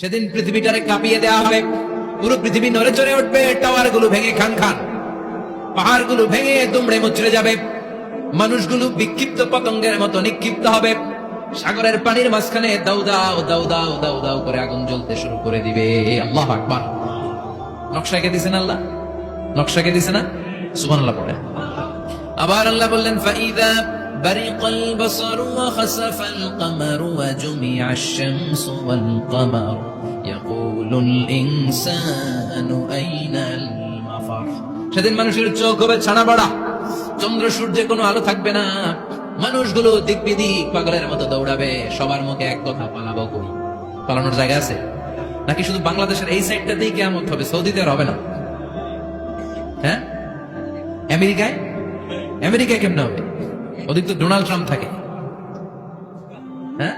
সেদিন পৃথিবীটারে কাঁপিয়ে দেওয়া হবে, পুরো পৃথিবী নড়ে চড়ে উঠবে, টাওয়ার গুলো ভেঙে খান খান, পাহাড় গুলো ভেঙে দুমড়ে মুচড়ে যাবে, মানুষগুলো বিক্ষিপ্ত পতঙ্গের মতো নিক্ষিপ্ত হবে, সাগরের পানির মাঝখানে দাউ দাউ দাউ দাউ দাউ দাউ করে আগুন জ্বলতে শুরু করে দিবে। আল্লাহু আকবার। নকশাকে দিছেন আল্লাহ, নকশাকে দিছে না? সুবহানাল্লাহ পড়ে। আবার আল্লাহ বললেন ফাইদা বারিকাল বাসারু ওয়া খাসাফাল কামারু ওয়া জুমিআশ শামসু ওয়াল কামার ইয়াকুলুল ইনসানু আইনাল মাফার। সেদিন মানুষের চোখ হবে ছানা বড়া, চন্দ্র সূর্যে কোনো আলো থাকবে না, মানুষগুলো দিক বিদিক পাগলের মতো দৌড়াবে, সবার মুখে এক কথা, পালাবো কই? পালানোর জায়গা আছে নাকি শুধু বাংলাদেশের এই সাইডটাতেই কিয়ামত হবে? সৌদিতে আর হবে না? হ্যাঁ, আমেরিকায়? আমেরিকায় কেমনে হবে? ওদিক তো ডোনাল্ড ট্রাম্প থাকে। হ্যাঁ,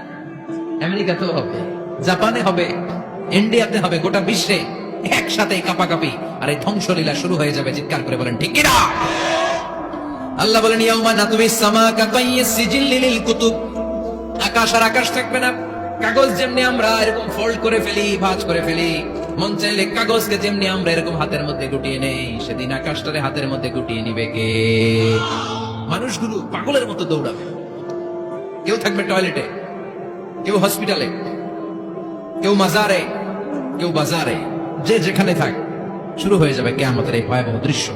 আমেরিকাতেও হবে, জাপানে হবে, ইন্ডিয়াতে হবে, গোটা বিশ্বে একসাথে কাপাকাপি আর এই ধ্বংসলীলা শুরু হয়ে যাবে। চিৎকার করে বলেন ঠিক কিনা? আল্লাহ বলেন ইয়াউমা নাতুবিস সামা কাতাইয়িস সিজিল্লি লিল কুতুব। আকাশ আর আকাশ থাকবে না, কাগজ যেমনি আমরা এরকম ফোল্ড করে ফেলি, ভাঁজ করে ফেলি, মন চাইলে কাগজকে যেমনি আমরা এরকম হাতের মধ্যে গুটিয়ে নেই, সেদিন আকাশটারে হাতের মধ্যে গুটিয়ে নিবে কে? মানুষগুলো পাগলের মতো দৌড়াবে, কেউ থাকবে টয়লেটে, কেউ হসপিটালে, কেউ মাজারে, কেউ বাজারে, যে যেখানে থাক, শুরু হয়ে যাবে কিয়ামতের এই ভয়াবহ দৃশ্য।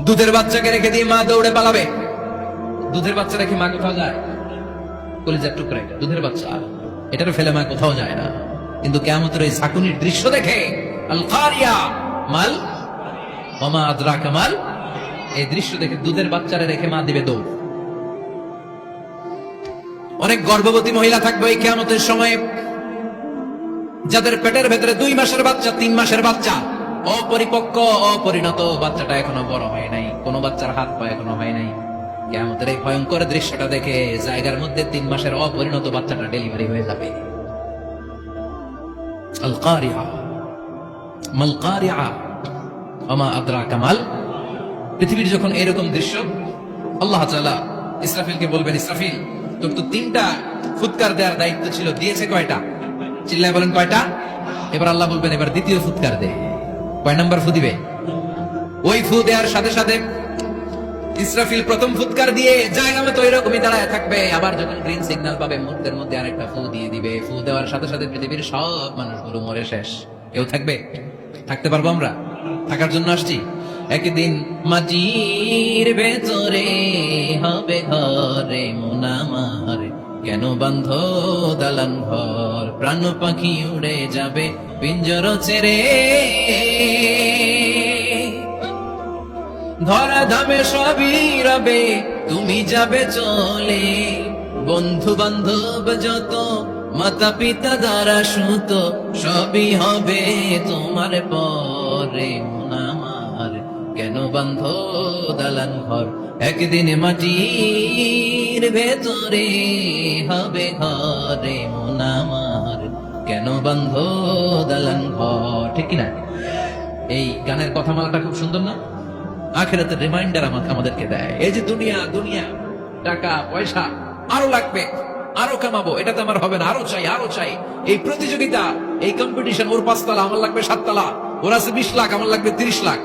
দুধের বাচ্চাকে রেখে দিয়ে মা দৌড়ে পালাবে। দুধের বাচ্চা রেখে মা কোথাও যায়? কলিজার টুকরা এটা, দুধের বাচ্চা, এটারে ফেলে মা কোথাও যায় না। কিন্তু কিয়ামতের এই ঝাঁকুনির দৃশ্য দেখে আল কারিয়া মাল ওয়া মা আদরাকা মাল, এই দৃশ্য দেখে দুধের বাচ্চারে রেখে মা দিবে দৌড়। অনেক গর্ভবতী মহিলা থাকবে এই কিয়ামতের সময়, যাদের পেটের ভেতরে 2 মাসের বাচ্চা, 3 মাসের বাচ্চা, অপরিপক্ক, অপরিণত, বাচ্চাটা এখনো বড় হয় নাই, কোন বাচ্চার হাত পা এখনো হয় নাই। কিয়ামতের এই ভয়ঙ্কর দৃশ্যটা দেখে জায়গার মধ্যে 3 মাসের অপরিণত বাচ্চাটা ডেলিভারি হয়ে যাবে। আল কারিয়া মাল কারিয়া ওয়া মা আদরাকা মাল। পৃথিবীর যখন এরকম দৃশ্য, আল্লাহ তাআলা ইসরাফিলকে বলবেন, ইসরাফিল তোর তো 3টা ফুৎকার দেওয়ার দায়িত্ব ছিল, দিয়েছে কয়টা? চিল্লায় বলেন কয়টা? এবার আল্লাহ বলবেন এবার দ্বিতীয় ফুৎকার দে। কয় নাম্বার ফু দিবে? ওই ফু দেওয়ার সাথে সাথে ইসরাফিল প্রথম ফুৎকার দিয়ে জায়গা মতো এরকমই দাঁড়ায় থাকবে, আবার যখন গ্রিন সিগন্যাল পাবে মুহূর্তের মধ্যে আরেকটা ফু দিয়ে দিবে। ফু দেওয়ার সাথে সাথে পৃথিবীর সব মানুষগুলো মরে শেষ। কেউ থাকবে? থাকতে পারবো আমরা? থাকার জন্য আসছি। একদিন মাটির ভেতরে হবে ঘরে মন আমার, কেন বান্ধ দালান ঘর, প্রাণ পাখি উড়ে যাবে পিঞ্জর ছেড়ে, ধরা ধামে সবই রবে তুমি যাবে চলে, বন্ধু বান্ধব যত, মাতা পিতা দ্বারা সুত, সবই হবে তোমার পরে মন আমার, কেন বান্ধ দালান ঘর, একদিন মাটির ভেতরে হবে ঘরে মন আমার, কেন বান্ধ দালান ঘর। ঠিক কিনা? এই গানের কথামালাটা খুব সুন্দর না? আখিরাতের রিমাইন্ডার আমাদেরকে দেয়। এই যে দুনিয়া, দুনিয়া, টাকা পয়সা আরো লাগবে, আরো কামাবো, এটাতে আমার হবে না, আরো চাই, আরো চাই। এই প্রতিযোগিতা, এই কম্পিটিশন, ওর 5 তলা আমার লাগবে 7 তলা, ওর আছে 20 লাখ আমার লাগবে 30 লাখ।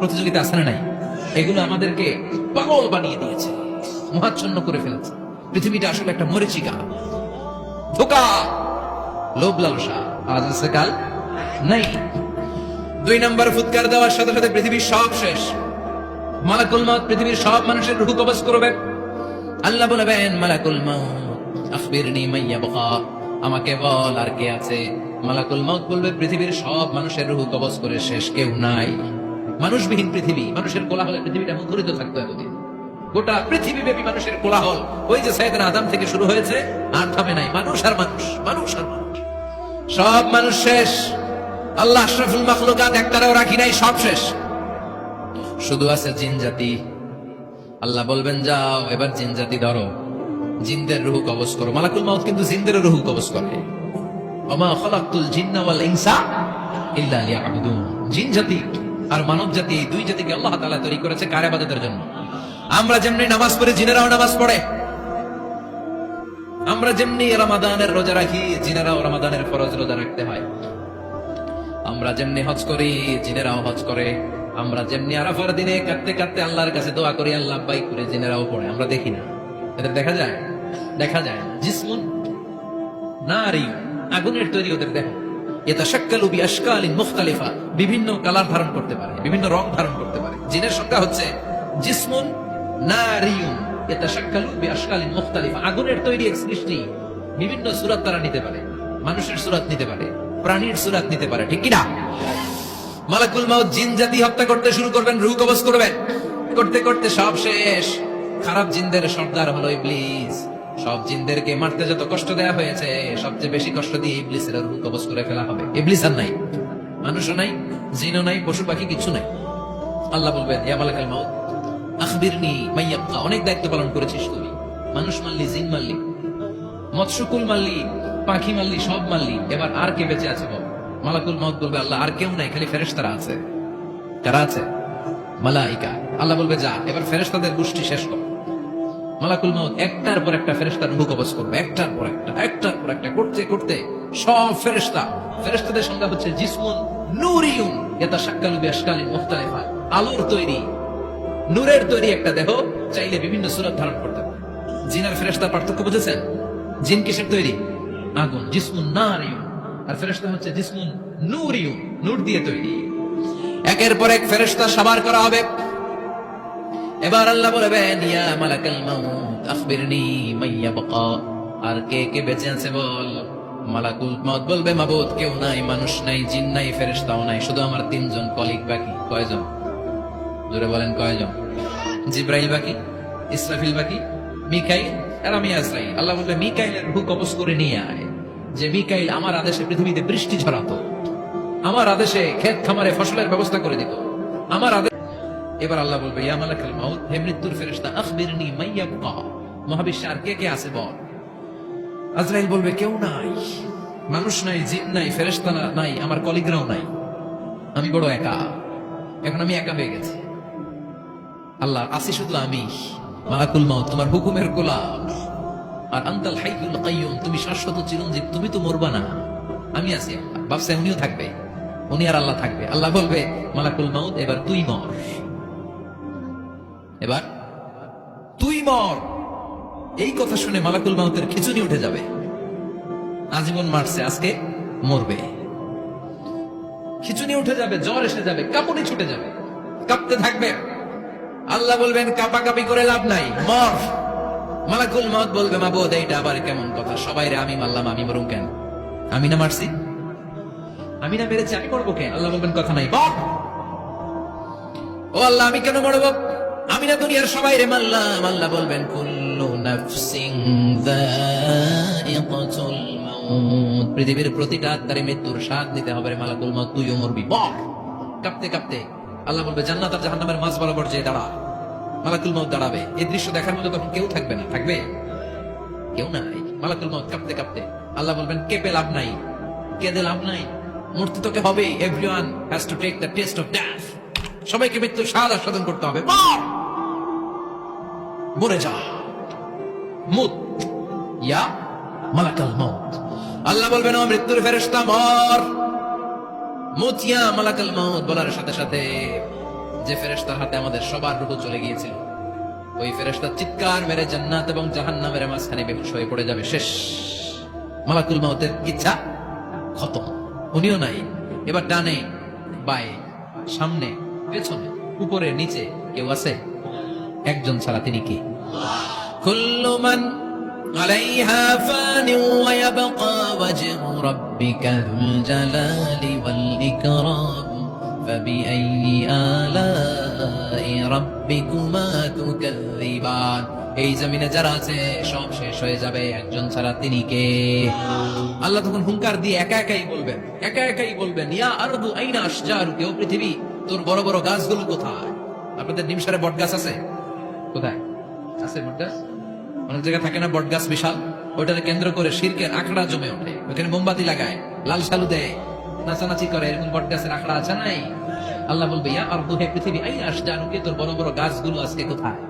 প্রতিযোগিতা আছে না নাই? এগুলো আমাদেরকে পাগল বানিয়ে দিয়েছে, মহাচ্ছন্ন করে ফেলেছে। পৃথিবীটা আসলে একটা মরিচিকা, ধোঁকা, লোভ লালসা, আজ আছে কাল নাই। 2 নাম্বার ফুৎকার দেওয়ার সাথে সাথে পৃথিবীর সব শেষ। মালাকুল মউত পৃথিবীর সব মানুষের রূহ কবজ করবে। আল্লাহ বলবেন মালাকুল মউত আখবিরনি মান ইয়াবকা, আমাকে বল আর কে আছে। মালাকুল মউত বলবে পৃথিবীর সব মানুষের রূহ কবজ করে শেষ, কেউ নাই। মানুষবিহীন পৃথিবী, মানুষের কোলাহলে পৃথিবীটা মুখরিত থাকতো এতদিন। গোটা পৃথিবীব্যাপী মানুষের কোলাহল, ওই যে সাইয়েদনা আদম থেকে শুরু হয়েছে, আর থামে নাই। মানুষ আর মানুষ, মানুষ আর মানুষ, সব মানুষ শেষ। আল্লাহ আশরাফুল মাখলুকাত একটাও রাখি নাই, সব শেষ। শুধু আছে জিন জাতি। আল্লাহ বলবেন যাও এবার জিন জাতি ধরো, জিনদের রূহ কবজ করো। মালাকুল মউত কিন্তু জিনদের রূহ কবজ করে। ওমা খালাকতুল জিন্না ওয়াল ইনসা ইল্লা লিয়াবুদুন। জিন জাতি আর মানব জাতি, এই 2 জাতিকে আল্লাহ তাআলা তৈরি করেছে কার ইবাদতের জন্য। আমরা যেমনি নামাজ পড়ে, জিনেরাও নামাজ পড়ে। আমরা যেমনি রমাদানের রোজা রাখি, জিনেরাও রমাদানের ফরজ রোজা রাখতে হয়। আমরা যেমনি হজ করি, জিনেরাও হজ করে। আমরা যেমনি আরাফার দিনে কাটতে কাটতে আল্লাহর কাছে দোয়া করি, আল্লাহ লাব্বাইক করে, জিনেরাও পড়ে। আমরা দেখি না, এদের দেখা যায়? দেখা যায় না। জিসমুন নারী, আগুনের তৈরি ওদের দেহ। ইয়াতাশাক্কালু বিআশকালিন মুখতালিফা, বিভিন্ন কালার ধারণ করতে পারে, বিভিন্ন রং ধারণ করতে পারে। জিনের সংখ্যা হচ্ছে জিসমুন নারিয়ুন ইয়াতাশাক্কালু বিআশকালিন মুখতালিফা, আগুনের তৈরি এক সৃষ্টি। বিভিন্ন সূরত তারা নিতে পারে, মানুষের সূরত নিতে পারে, প্রাণীর সূরত নিতে পারে, ঠিক কি না? মালাকুল মাউত জিন জাতি হত্যা করতে শুরু করবেন, রূহ কবজ করবেন। করতে করতে সব শেষ। খারাপ জিনদের সর্দার হলো ইবলিস। সব জিনদেরকে মারতে যত কষ্ট দেয়া হয়েছে, সবচেয়ে বেশি কষ্ট দিয়ে ইবলিসের রূহ কবজ করে ফেলা হবে। ইবলিস আর নাই, মানুষও নাই, জিনও নাই, পশু পাখি কিছু নাই। আল্লাহ বলবেন, ইয়া মালাকুল মাউত আখবিরনি মা ইয়াবকা, অনেক দায়িত্ব পালন করেছিস তুই। মানুষ মারলি, জিন মারলি, মৎস্যকুল মারলি, পাখি মারলি, সব মারলি, এবার আর কে বেঁচে আছে বল? মালাকুল মাউত বলবে, আল্লাহ আর কেউ নাই, খালি ফেরেশতারা আছে। কারা আছে? মালাইকা। আল্লাহ বলবে, যা এবার ফেরেশতাদের গোষ্ঠী শেষ কর। মালাকুল মাউত একটার পর একটা ফেরেশতার রূহ কবজ করবে, একটার পর একটা, একটার পর একটা করতে করতে সব ফেরেশতা। ফেরেশতাদের সংখ্যা হচ্ছে জিসমুন নূরিয়ুন ইয়াতাশাক্কালু বিআশকালিন মুখতালিফা, আলোর তৈরি, নূরের তৈরি একটা দেহ, চাইলে বিভিন্ন সূরত ধারণ করতে পারে। জিন আর ফেরেশতার পার্থক্য বুঝেছেন? জিন কিসের তৈরি? আগুন, জিসমুন নারিয়ুন। আর ফেরেশতা হচ্ছে জিসমুন নূরিয়ুন, নূর দিয়ে তৈরি। একের পর এক ফেরেশতা সাবার করা হবে। এবার আল্লাহ বলবেন, ইয়া মালাকাল মাউত আখবিরনি মা ইয়াবকা, আর কে কে বেঁচে আছে বল? মালাকুল মাউত বলবে, মাবুদ কেউ নাই, মানুষ নাই, জিন নাই, ফেরেশতাও নাই, শুধু আমার তিনজন কলিগ বাকি। কয়জন? জোরে বলেন, কয়জন? জিব্রাইল বাকি, ইসরাফিল বাকি, মিকাইল আর আমি আজরাইল। আল্লাহ বলবে, মিকাইলের রূহ কবজ করে নিয়ে আয়। যে মিকাইল আমার আদেশে পৃথিবীতে বৃষ্টি ঝরাতো, আমার আদেশে ক্ষেত খামারে ফসলের ব্যবস্থা করে দিত, আমার আদেশ। এবার আল্লাহ বলবে, ইয়া মালাকাল মাউত, হে মৃত্যুর ফেরেশতা, আখবিরনি মা ইয়াবকা, মহাবিশ্বে আর কে কে আছে বল? আজরাইল বলবে, কেউ নাই, মানুষ নাই, জিন নাই, ফেরেশতা নাই, আমার কলিগরাও নাই, আমি বড় একা। এখন আমি একা হয়ে গেছি। আল্লাহ, আসি শুধু আমি। মালাকুল মাউত, তোমার হুকুমের গোলাম। আর আনতাল হাইয়ুল কাইয়ুম, তুমি শাশ্বত চিরঞ্জীব, তুমি তো মরবা না, আমি আছি। ভাবছে উনিও থাকবে, উনি আর আল্লাহ থাকবে। আল্লাহ বলবে, মালাকুল মাউত এবার তুই মর, এবার তুই মর। এই কথা শুনে মালাকুল মাউতের খিচুনি উঠে যাবে। আজীবন মারছে, আজকে মরবে। খিচুনি উঠে যাবে, জ্বর এসে যাবে, কাঁপুনি ছুটে যাবে, কাঁপতে থাকবে। আল্লাহ বলবেন, কাঁপাকাঁপি করে লাভ নাই, মর। মালাকুল মাউত বলবে, মাবুদ এইটা আবার কেমন কথা? সবাই রে আমি মারলাম, আমি মরুম কেন? আমি না মারছি, আমি না মেরেছি, আমি মরবো কেন? আল্লাহ বলবেন, কথা নাই, বল। ও আল্লাহ, আমি কেন মরবো? আমি না দুনিয়ার সবাই রে মারলাম। আল্লাহ বলবেন, কুল্লু নাফসিন যায়িকাতুল মাউত, পৃথিবীর প্রতিটা আত্মারে মৃত্যুর স্বাদ নিতে হবে রে মালাকুল মাউত, তুইও মরবি, বল। কাঁপতে কাঁপতে আল্লাহ বলবে, জান্নাত আর জাহান্নামের মাঝ বরাবর যে দাঁড়া। মালাকুল মাউত দাঁড়াবে। এই দৃশ্য দেখার মতো তখন কেউ থাকবে না, থাকবে কেউ নাই। মালাকুল মাউত কাঁপতে কাঁপতে, আল্লাহ বলবেন, কেঁপে লাভ নাই, কেঁদে লাভ নাই, মরতে তোকে হবে। Everyone has to take the test of death, সবাইকে মৃত্যুর স্বাদ আস্বাদন করতে হবে। মরে যা, মুত ইয়া মালাকাল মাউত। আল্লাহ বলবেন, ও মৃত্যুর ফেরেশতা, মর, মুত ইয়া মালাকাল মাউত। বলার সাথে সাথে যে ফেরেশতার হাতে আমাদের সবার রূহ চলে গিয়েছিল, ওই ফেরেশতা চিৎকার মেরে জান্নাত এবং জাহান্নামের মাঝখানে বেহুশ হয়ে পড়ে যাবে। শেষ, মালাকুল মাউতের ইচ্ছা খতম, উনিও নাই। এবার ডানে বায়ে, সামনে পেছনে, উপরে নিচে কেউ আছে? একজন ছাড়া, তিনি কি? কুল্লু মান আলাইহা ফানি ওয়া ইয়াবকা ওয়াজহু রাব্বিকা যুল জালালি ওয়াল ইকরাম ফাবিআইয়ি আলাই রাব্বিকুমা তুকাযযিবান। এই জমিনে যারা আছে সব শেষ হয়ে যাবে, একজন ছাড়া, তিনি কে? আল্লাহ তখন হুঙ্কার দিয়ে একা একাই বলবেন, একা একাই বলবেন, ইয়া আরদু আইনা আশজারুকি, ও পৃথিবী তোর বড় বড় গাছগুলো কোথায়? আপনাদের নিমসারে বট গাছ আছে? কোথায় আছে বট গাছ? অনেক জায়গায় থাকে না বট গাছ বিশাল, ওইটাকে কেন্দ্র করে শিরকের আখড়া জমে ওঠে, ওখানে মোমবাতি লাগায়, লাল সালু দেয়, নাচানাচি করে, এরকম বট গাছের আখড়া আছে নাই? আল্লাহ বলবে, ইয়া আরদু, হে পৃথিবী, আইনা আশজারুকি, তোর বড় বড় গাছগুলো আজকে কোথায়?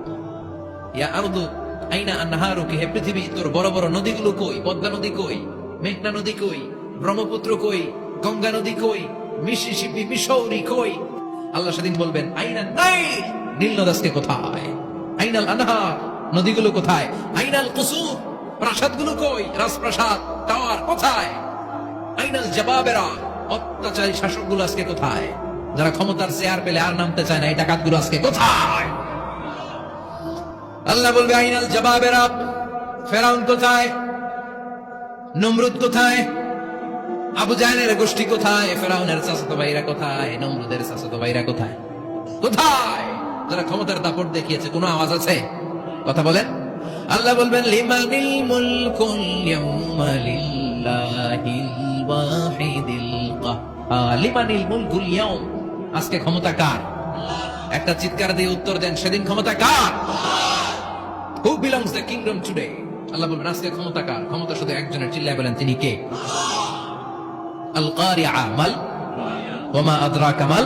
ইয়া আরদু আইনা আনহারুকি, হে পৃথিবী তোর বড় বড় নদীগুলো কই? পদ্মা নদী কই? মেঘনা নদী কই? ব্রহ্মপুত্র কই? গঙ্গা নদী কই? মিসিসিপি, মিসৌরি কই? আল্লাহ সেদিন বলবেন আইনা নাইল, নীল নদ আজকে কোথায়? আইনাল আনহার, নদীগুলো কোথায়? আইনাল কুসুর, প্রাসাদগুলো কই? রাজপ্রাসাদ, টাওয়ার কোথায়? আইনাল জাবাবেরা, অত্যাচারী শাসকগুলো আজকে কোথায়? যারা ক্ষমতার চেয়ার পেলে আর নামতে চায় না, এই ডাকাতগুলো আজকে কোথায়? আল্লাহ বলবে আইনাল জাবাবেরা, ফেরাউন কোথায়? নমরুদ কোথায়? আবু জাহেলের গোষ্ঠী কোথায়? ফেরাউনের চাচাতো ভাইরা কোথায়? নমরুদের চাচাতো ভাইরা কোথায়? কোথায়? যারা ক্ষমতার দাপট দেখিয়েছে, কোনো আওয়াজ আছে? কথা বলেন। আল্লাহ বলবেন লিমানিল মুলকুল ইয়াউমা লিল্লাহিল ওয়াহিদিল কাহ্হার। লিমানিল মুলকুল ইয়াউম, আজকে ক্ষমতা কার? একটা চিৎকার দিয়ে উত্তর দেন, সেদিন ক্ষমতা কার? Who belongs the kingdom today? আল্লাহ বলবেন আজকে ক্ষমতা কার? ক্ষমতা শুধু একজনের, চিল্লায় বলেন তিনি কে? আল কারিআ, মাল ওয়া মা আদরাকা মাল